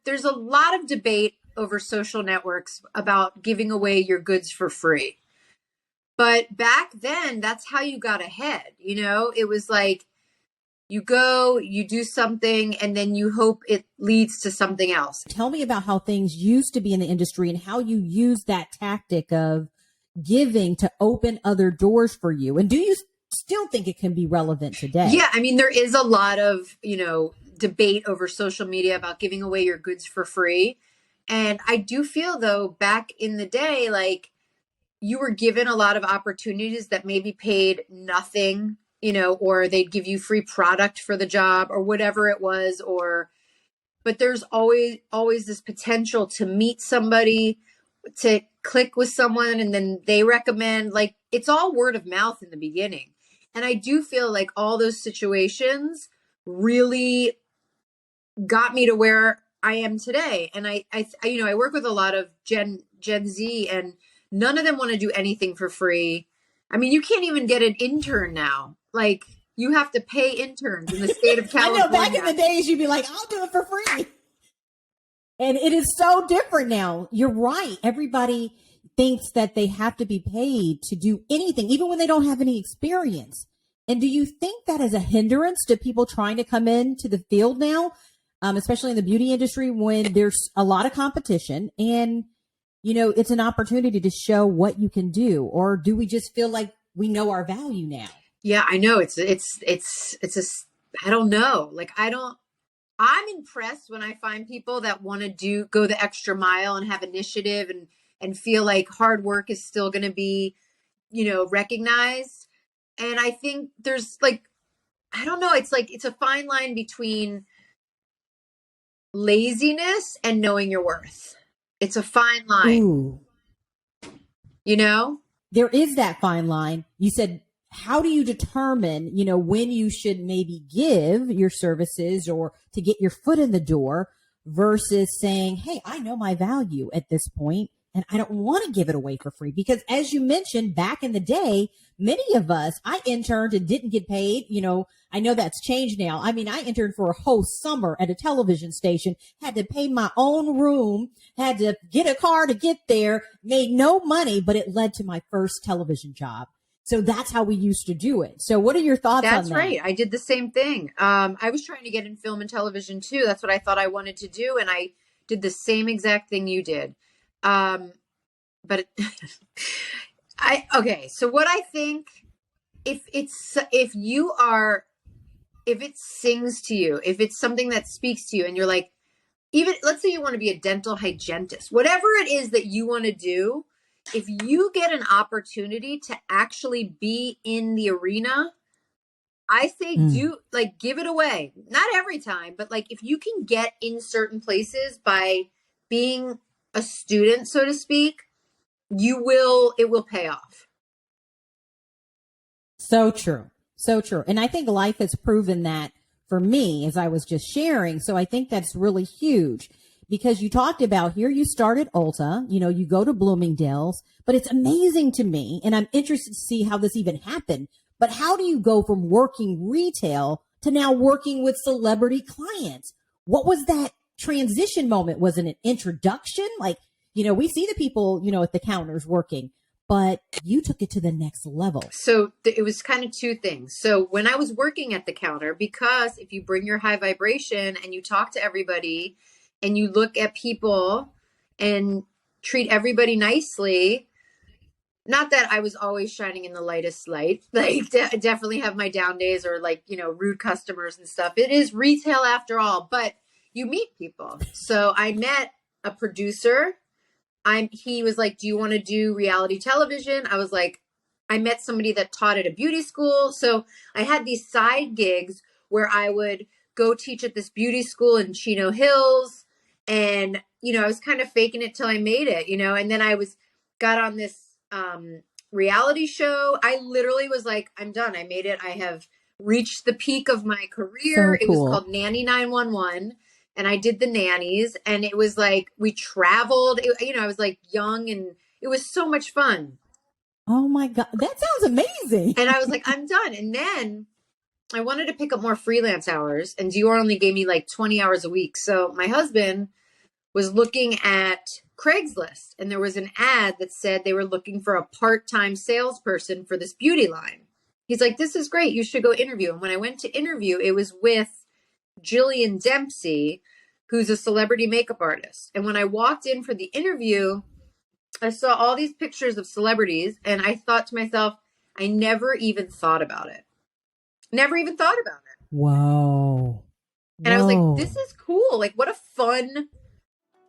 there's a lot of debate over social networks about giving away your goods for free. But back then, that's how you got ahead. It was like you go, you do something, and then you hope it leads to something else. Tell me about how things used to be in the industry and how you use that tactic of giving to open other doors for you. And do you still think it can be relevant today? Yeah, I mean, there is a lot of, debate over social media about giving away your goods for free. And I do feel, though, back in the day, like you were given a lot of opportunities that maybe paid nothing, or they'd give you free product for the job or whatever it was, but there's always this potential to meet somebody, to click with someone, and then they recommend, like, it's all word of mouth in the beginning. And I do feel like all those situations really got me to where I am today. And I work with a lot of Gen Z, and none of them want to do anything for free. I mean, you can't even get an intern now. Like, you have to pay interns in the state of California. I know, back in the days, you'd be like, I'll do it for free. And it is so different now. You're right. Everybody thinks that they have to be paid to do anything, even when they don't have any experience. And do you think that is a hindrance to people trying to come into the field now, especially in the beauty industry, when there's a lot of competition and, it's an opportunity to show what you can do? Or do we just feel like we know our value now? Yeah, I know. I don't know. Like, I'm impressed when I find people that want to go the extra mile and have initiative and feel like hard work is still going to be, recognized. And I think there's like, I don't know, it's a fine line between laziness and knowing your worth. It's a fine line. Ooh. There is that fine line. You said, how do you determine, when you should maybe give your services or to get your foot in the door versus saying, hey, I know my value at this point and I don't want to give it away for free? Because as you mentioned, back in the day, many of us, I interned and didn't get paid. I know that's changed now. I mean, I interned for a whole summer at a television station, had to pay my own room, had to get a car to get there, made no money, but it led to my first television job. So that's how we used to do it. So what are your thoughts on that? That's right. I did the same thing. I was trying to get in film and television too. That's what I thought I wanted to do. And I did the same exact thing you did. So what I think, if it sings to you, if it's something that speaks to you and you're like, even let's say you want to be a dental hygienist, whatever it is that you want to do, if you get an opportunity to actually be in the arena, I say give it away. Not every time, but like if you can get in certain places by being a student, so to speak, it will pay off. So true. So true. And I think life has proven that for me, as I was just sharing. So I think that's really huge. Because you talked about here, you started Ulta, you go to Bloomingdale's, but it's amazing to me. And I'm interested to see how this even happened. But how do you go from working retail to now working with celebrity clients? What was that transition moment? Was it an introduction? Like, we see the people, at the counters working, but you took it to the next level. So it was kind of two things. So when I was working at the counter, because if you bring your high vibration and you talk to everybody, and you look at people and treat everybody nicely, not that I was always shining in the lightest light, like definitely have my down days or like, rude customers and stuff. It is retail after all, but you meet people. So I met a producer. He was like, do you want to do reality television? I was like, I met somebody that taught at a beauty school. So I had these side gigs where I would go teach at this beauty school in Chino Hills. And, I was kind of faking it till I made it, and then I got on this reality show. I literally was like, I'm done. I made it. I have reached the peak of my career. So cool. It was called Nanny 911. And I did the nannies, and it was like, we traveled, I was like young, and it was so much fun. Oh my God. That sounds amazing. And I was like, I'm done. And then I wanted to pick up more freelance hours, and Dior only gave me like 20 hours a week. So my husband was looking at Craigslist, and there was an ad that said they were looking for a part-time salesperson for this beauty line. He's like, this is great. You should go interview. And when I went to interview, it was with Jillian Dempsey, who's a celebrity makeup artist. And when I walked in for the interview, I saw all these pictures of celebrities, and I thought to myself, I never even thought about it. Never even thought about it. Whoa. And I was like, this is cool. Like, what a fun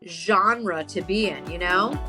genre to be in, you know?